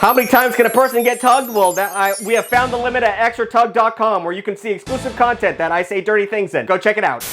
How many times can a person get tugged? Well, we have found the limit at extratug.com, where you can see exclusive content that I say dirty things in. Go check it out.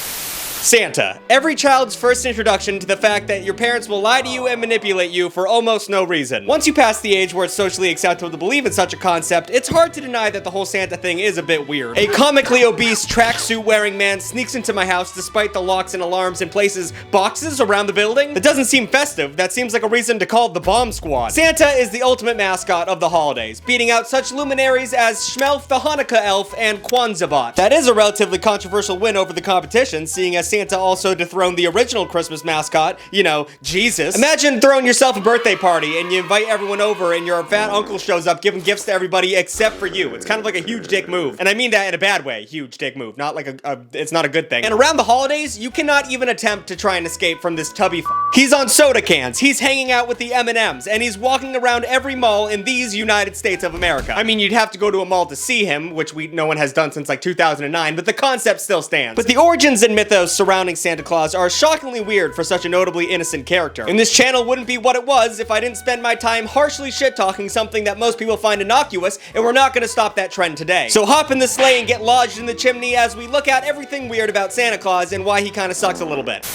Santa. Every child's first introduction to the fact that your parents will lie to you and manipulate you for almost no reason. Once you pass the age where it's socially acceptable to believe in such a concept, it's hard to deny that the whole Santa thing is a bit weird. A comically obese tracksuit wearing man sneaks into my house despite the locks and alarms and places boxes around the building. That doesn't seem festive. That seems like a reason to call the bomb squad. Santa is the ultimate mascot of the holidays, beating out such luminaries as Schmelf the Hanukkah elf and Kwanzaa. That is a relatively controversial win over the competition, seeing as Santa also dethroned the original Christmas mascot, you know, Jesus. Imagine throwing yourself a birthday party and you invite everyone over and your fat uncle shows up giving gifts to everybody except for you. It's kind of like a huge dick move. And I mean that in a bad way, huge dick move, not like it's not a good thing. And around the holidays, you cannot even attempt to try and escape from this tubby He's on soda cans, he's hanging out with the M&Ms, and he's walking around every mall in these United States of America. I mean, you'd have to go to a mall to see him, which no one has done since like 2009, but the concept still stands. But the origins and mythos surrounding Santa Claus are shockingly weird for such a notably innocent character. And this channel wouldn't be what it was if I didn't spend my time harshly shit-talking something that most people find innocuous, and we're not gonna stop that trend today. So hop in the sleigh and get lodged in the chimney as we look at everything weird about Santa Claus and why he kinda sucks a little bit.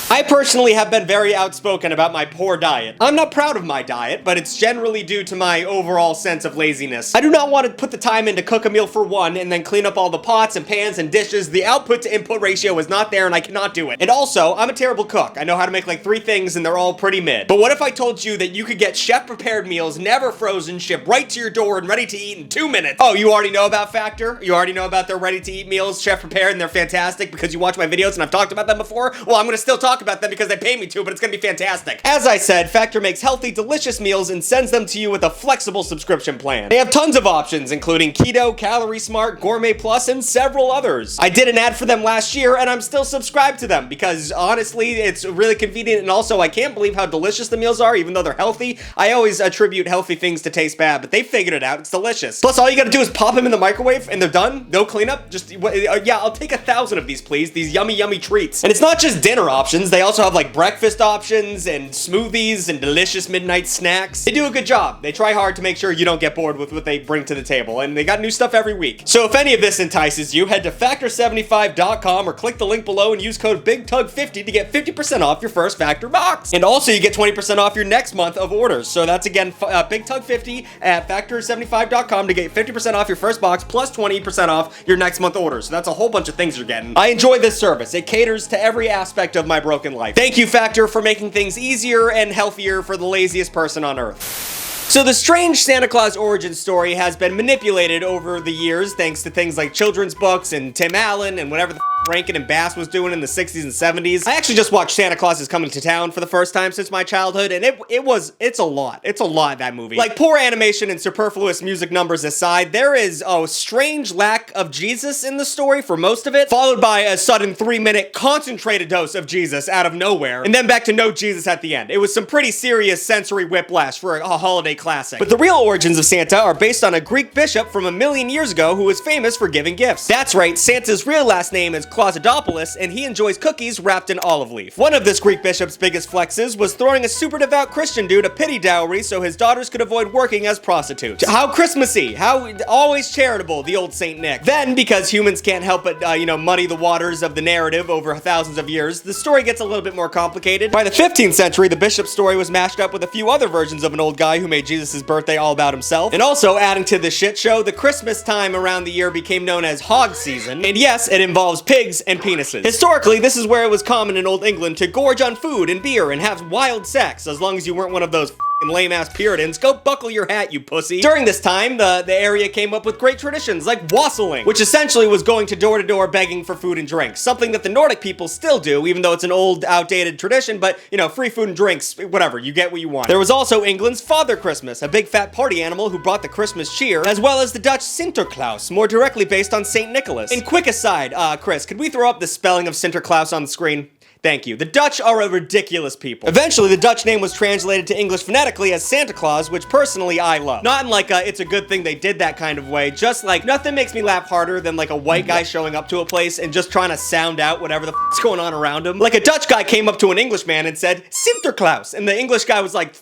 I personally have been very outspoken about my poor diet. I'm not proud of my diet, but it's generally due to my overall sense of laziness. I do not want to put the time in to cook a meal for one and then clean up all the pots and pans and dishes. The output to input ratio is not there and I cannot do it. And also, I'm a terrible cook. I know how to make like 3 things and they're all pretty mid. But what if I told you that you could get chef-prepared meals, never frozen, shipped right to your door and ready to eat in 2 minutes? Oh, you already know about Factor? You already know about their ready-to-eat meals, chef-prepared, and they're fantastic because you watch my videos and I've talked about them before? Well, I'm gonna still talk about them because they pay me to, but it's gonna be fantastic. As I said, Factor makes healthy, delicious meals and sends them to you with a flexible subscription plan. They have tons of options, including Keto, Calorie Smart, Gourmet Plus, and several others. I did an ad for them last year, and I'm still subscribed to them because, honestly, it's really convenient, and also, I can't believe how delicious the meals are, even though they're healthy. I always attribute healthy things to taste bad, but they figured it out. It's delicious. Plus, all you gotta do is pop them in the microwave, and they're done. No cleanup. Just, yeah, I'll take 1,000 of these, please. These yummy, yummy treats. And it's not just dinner options. They also have, like, breakfast options and smoothies and delicious midnight snacks. They do a good job. They try hard to make sure you don't get bored with what they bring to the table, and they got new stuff every week. So if any of this entices you, head to factor75.com or click the link below and use code BIGTUG50 to get 50% off your first Factor box. And also you get 20% off your next month of orders. So that's again BIGTUG50 at factor75.com to get 50% off your first box plus 20% off your next month orders. So that's a whole bunch of things you're getting. I enjoy this service. It caters to every aspect of my broken life. Thank you, Factor, for making things easier and healthier for the laziest person on earth. So the strange Santa Claus origin story has been manipulated over the years thanks to things like children's books and Tim Allen and whatever the Rankin and Bass was doing in the 60s and 70s. I actually just watched Santa Claus is Coming to Town for the first time since my childhood, and it's a lot. It's a lot, that movie. Like, poor animation and superfluous music numbers aside, there is a strange lack of Jesus in the story for most of it, followed by a sudden 3-minute concentrated dose of Jesus out of nowhere, and then back to no Jesus at the end. It was some pretty serious sensory whiplash for a holiday classic. But the real origins of Santa are based on a Greek bishop from 1,000,000 years ago who was famous for giving gifts. That's right, Santa's real last name is Clausidopoulos, and he enjoys cookies wrapped in olive leaf. One of this Greek bishop's biggest flexes was throwing a super devout Christian dude a pity dowry so his daughters could avoid working as prostitutes. How Christmassy, how always charitable, the old Saint Nick. Then, because humans can't help but, muddy the waters of the narrative over thousands of years, the story gets a little bit more complicated. By the 15th century, the bishop's story was mashed up with a few other versions of an old guy who made Jesus' birthday all about himself. And also, adding to the shit show, the Christmas time around the year became known as hog season. And yes, it involves pigs and penises. Historically, this is where it was common in Old England to gorge on food and beer and have wild sex, as long as you weren't one of those lame-ass Puritans. Go buckle your hat, you pussy. During this time, the area came up with great traditions like wassailing, which essentially was going to door begging for food and drinks, something that the Nordic people still do, even though it's an old, outdated tradition, but, free food and drinks, whatever, you get what you want. There was also England's Father Christmas, a big fat party animal who brought the Christmas cheer, as well as the Dutch Sinterklaas, more directly based on St. Nicholas. And quick aside, Chris, could we throw up the spelling of Sinterklaas on the screen? Thank you. The Dutch are a ridiculous people. Eventually, the Dutch name was translated to English phonetically as Santa Claus, which personally I love. Not in like a, it's a good thing they did that kind of way, just like nothing makes me laugh harder than like a white guy showing up to a place and just trying to sound out whatever the f***'s going on around him. Like a Dutch guy came up to an Englishman and said, Sinterklaas, and the English guy was like,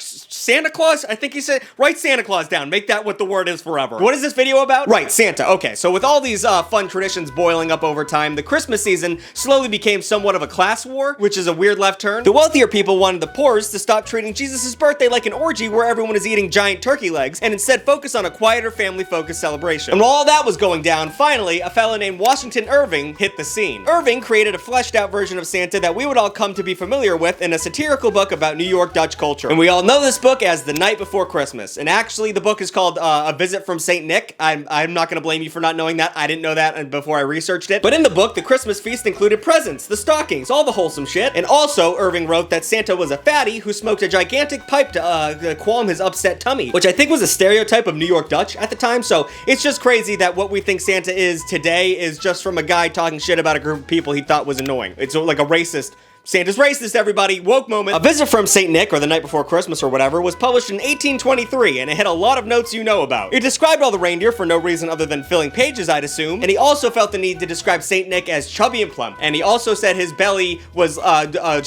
Santa Claus? I think he said, write Santa Claus down, make that what the word is forever. What is this video about? Right, Santa. Okay, so with all these fun traditions boiling up over time, the Christmas season slowly became somewhat of a class war, which is a weird left turn. The wealthier people wanted the poorest to stop treating Jesus' birthday like an orgy where everyone is eating giant turkey legs and instead focus on a quieter family-focused celebration. And while all that was going down, finally, a fellow named Washington Irving hit the scene. Irving created a fleshed out version of Santa that we would all come to be familiar with in a satirical book about New York Dutch culture. And we all know this book as The Night Before Christmas. And actually, the book is called A Visit from St. Nick. I'm not gonna blame you for not knowing that. I didn't know that before I researched it. But in the book, the Christmas feast included presents, the stockings, all the wholesome shit. And also, Irving wrote that Santa was a fatty who smoked a gigantic pipe to calm his upset tummy, which I think was a stereotype of New York Dutch at the time. So it's just crazy that what we think Santa is today is just from a guy talking shit about a group of people he thought was annoying. It's like a racist. Santa's racist, everybody. Woke moment. A Visit from St. Nick, or The Night Before Christmas, or whatever, was published in 1823, and it had a lot of notes you know about. It described all the reindeer for no reason other than filling pages, I'd assume, and he also felt the need to describe St. Nick as chubby and plump, and he also said his belly was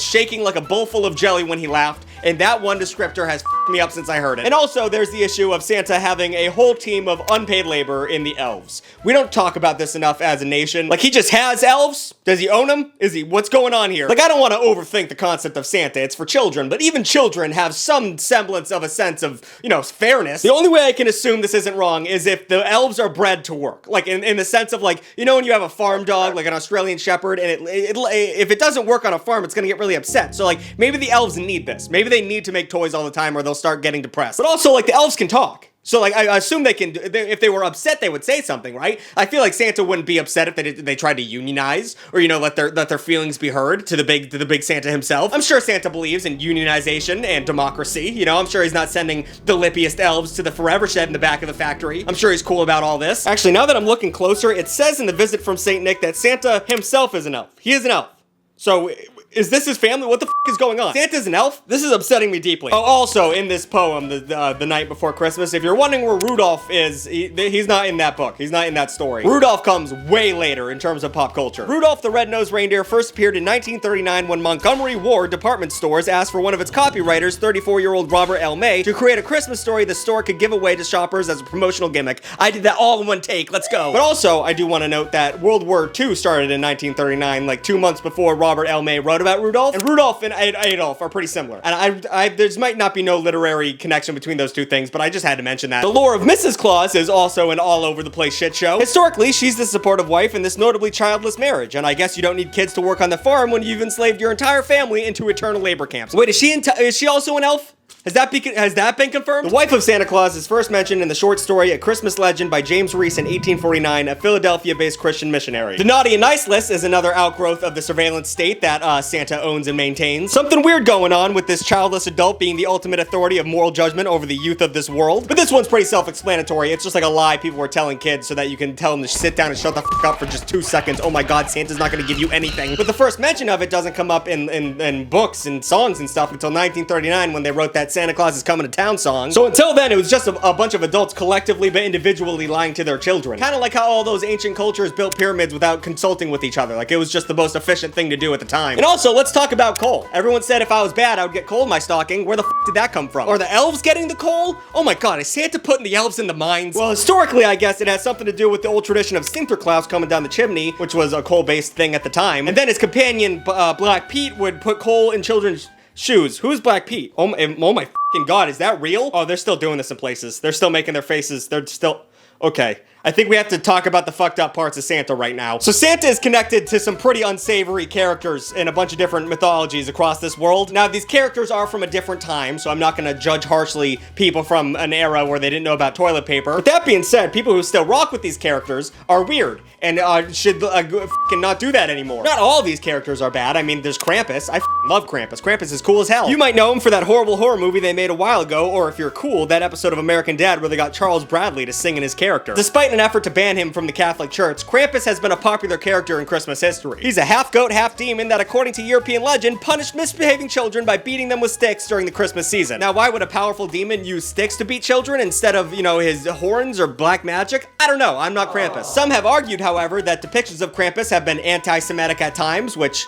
shaking like a bowl full of jelly when he laughed, and that one descriptor has f***ed me up since I heard it. And also, there's the issue of Santa having a whole team of unpaid labor in the elves. We don't talk about this enough as a nation. Like, he just has elves? Does he own them? What's going on here? Like, I don't want to overthink the concept of Santa. It's for children, but even children have some semblance of a sense of, you know, fairness. The only way I can assume this isn't wrong is if the elves are bred to work. Like, in the sense of, like, you know when you have a farm dog, like an Australian Shepherd, and if it doesn't work on a farm, it's gonna get really upset. So, like, maybe the elves need this. Maybe they need to make toys all the time or they'll start getting depressed. But also, like, the elves can talk. So, like, I assume they can, if they were upset, they would say something, right? I feel like Santa wouldn't be upset if they tried to unionize or, you know, let their feelings be heard to the big Santa himself. I'm sure Santa believes in unionization and democracy. You know, I'm sure he's not sending the lippiest elves to the forever shed in the back of the factory. I'm sure he's cool about all this. Actually, now that I'm looking closer, it says in The Visit from St. Nick that Santa himself is an elf. He is an elf. So, is this his family? What the f*** is going on? Santa's an elf? This is upsetting me deeply. Oh, also, in this poem, the Night Before Christmas, if you're wondering where Rudolph is, he's not in that book. He's not in that story. Rudolph comes way later in terms of pop culture. Rudolph the Red-Nosed Reindeer first appeared in 1939 when Montgomery Ward Department Stores asked for one of its copywriters, 34-year-old Robert L. May, to create a Christmas story the store could give away to shoppers as a promotional gimmick. I did that all in one take. Let's go. But also, I do want to note that World War II started in 1939, like 2 months before Robert L. May wrote about Rudolph. And Rudolph and Adolf are pretty similar. And there might not be no literary connection between those two things, but I just had to mention that. The lore of Mrs. Claus is also an all-over-the-place shit show. Historically, she's the supportive wife in this notably childless marriage, and I guess you don't need kids to work on the farm when you've enslaved your entire family into eternal labor camps. Wait, is she also an elf? Has that been confirmed? The wife of Santa Claus is first mentioned in the short story A Christmas Legend by James Reese in 1849, a Philadelphia-based Christian missionary. The Naughty and Nice list is another outgrowth of the surveillance state that Santa owns and maintains. Something weird going on with this childless adult being the ultimate authority of moral judgment over the youth of this world. But this one's pretty self-explanatory. It's just like a lie people were telling kids so that you can tell them to sit down and shut the f*** up for just 2 seconds. Oh my god, Santa's not gonna give you anything. But the first mention of it doesn't come up in books and songs and stuff until 1939 when they wrote that Santa Claus is Coming to Town song. So until then, it was just a bunch of adults collectively but individually lying to their children. Kind of like how all those ancient cultures built pyramids without consulting with each other. Like, it was just the most efficient thing to do at the time. And also, let's talk about coal. Everyone said if I was bad, I would get coal in my stocking. Where the f*** did that come from? Are the elves getting the coal? Oh my god, is Santa putting the elves in the mines? Well, historically, I guess it has something to do with the old tradition of Sinterklaas coming down the chimney, which was a coal-based thing at the time. And then his companion, Black Pete, would put coal in children's shoes. Who's Black Pete? Oh my f***ing god, is that real? Oh, they're still doing this in places. They're still making their faces. They're still... Okay. I think we have to talk about the fucked up parts of Santa right now. So Santa is connected to some pretty unsavory characters in a bunch of different mythologies across this world. Now, these characters are from a different time, so I'm not gonna judge harshly people from an era where they didn't know about toilet paper. But that being said, people who still rock with these characters are weird and should fucking not do that anymore. Not all of these characters are bad. I mean, there's Krampus. I love Krampus. Krampus is cool as hell. You might know him for that horrible horror movie they made a while ago, or if you're cool, that episode of American Dad where they got Charles Bradley to sing in his character. Despite an an effort to ban him from the Catholic Church, Krampus has been a popular character in Christmas history. He's a half goat, half demon that, according to European legend, punished misbehaving children by beating them with sticks during the Christmas season. Now, why would a powerful demon use sticks to beat children instead of, you know, his horns or black magic? I don't know, I'm not Krampus. Some have argued, however, that depictions of Krampus have been anti-Semitic at times, which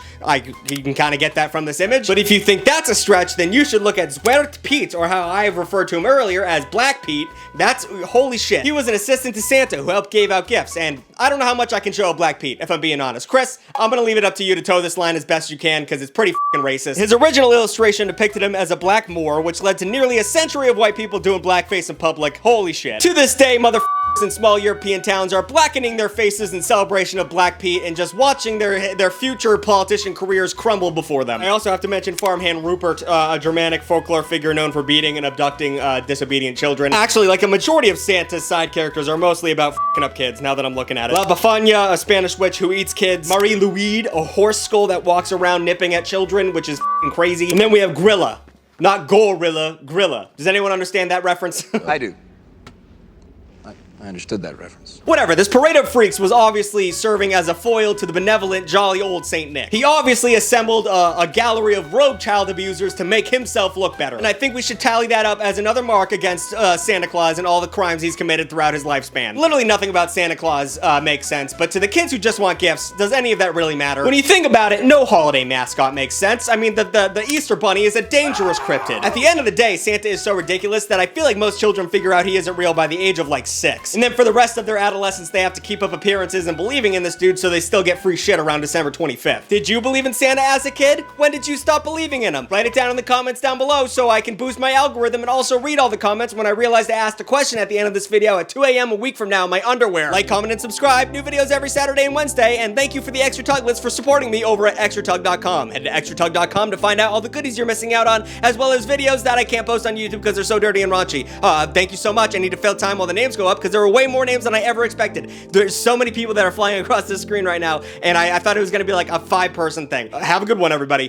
you can kind of get that from this image. But if you think that's a stretch, then you should look at Zwart Piet, or how I have referred to him earlier as Black Pete. That's, holy shit. He was an assistant to Santa who helped give out gifts, and I don't know how much I can show of Black Pete, if I'm being honest. Chris, I'm gonna leave it up to you to toe this line as best you can, because it's pretty fucking racist. His original illustration depicted him as a black Moor, which led to nearly a century of white people doing blackface in public. Holy shit. To this day, motherfuckers in small European towns are blackening their faces in celebration of Black Pete and just watching their future politician careers crumble before them. I also have to mention farmhand Rupert, a Germanic folklore figure known for beating and abducting disobedient children. Actually, like a majority of Santa's side characters are mostly about f***ing up kids, now that I'm looking at it. La Befania, a Spanish witch who eats kids. Marie Louise, a horse skull that walks around nipping at children, which is f***ing crazy. And then we have Grilla. Not gorilla, Grilla. Does anyone understand that reference? I do. I understood that reference. Whatever, this parade of freaks was obviously serving as a foil to the benevolent, jolly old Saint Nick. He obviously assembled a gallery of rogue child abusers to make himself look better. And I think we should tally that up as another mark against Santa Claus and all the crimes he's committed throughout his lifespan. Literally nothing about Santa Claus makes sense, but to the kids who just want gifts, does any of that really matter? When you think about it, no holiday mascot makes sense. I mean, the Easter Bunny is a dangerous cryptid. At the end of the day, Santa is so ridiculous that I feel like most children figure out he isn't real by the age of like 6. And then for the rest of their adolescence, they have to keep up appearances and believing in this dude so they still get free shit around December 25th. Did you believe in Santa as a kid? When did you stop believing in him? Write it down in the comments down below so I can boost my algorithm and also read all the comments when I realize I asked a question at the end of this video at 2 a.m. a week from now in my underwear. Like, comment, and subscribe. New videos every Saturday and Wednesday, and thank you for the Extra Tuglets for supporting me over at extratug.com. Head to extratug.com to find out all the goodies you're missing out on, as well as videos that I can't post on YouTube because they're so dirty and raunchy. Thank you so much. I need to fill time while the names go up because there were way more names than I ever expected. There's so many people that are flying across this screen right now, and I thought it was gonna be like a 5-person thing. Have a good one, everybody.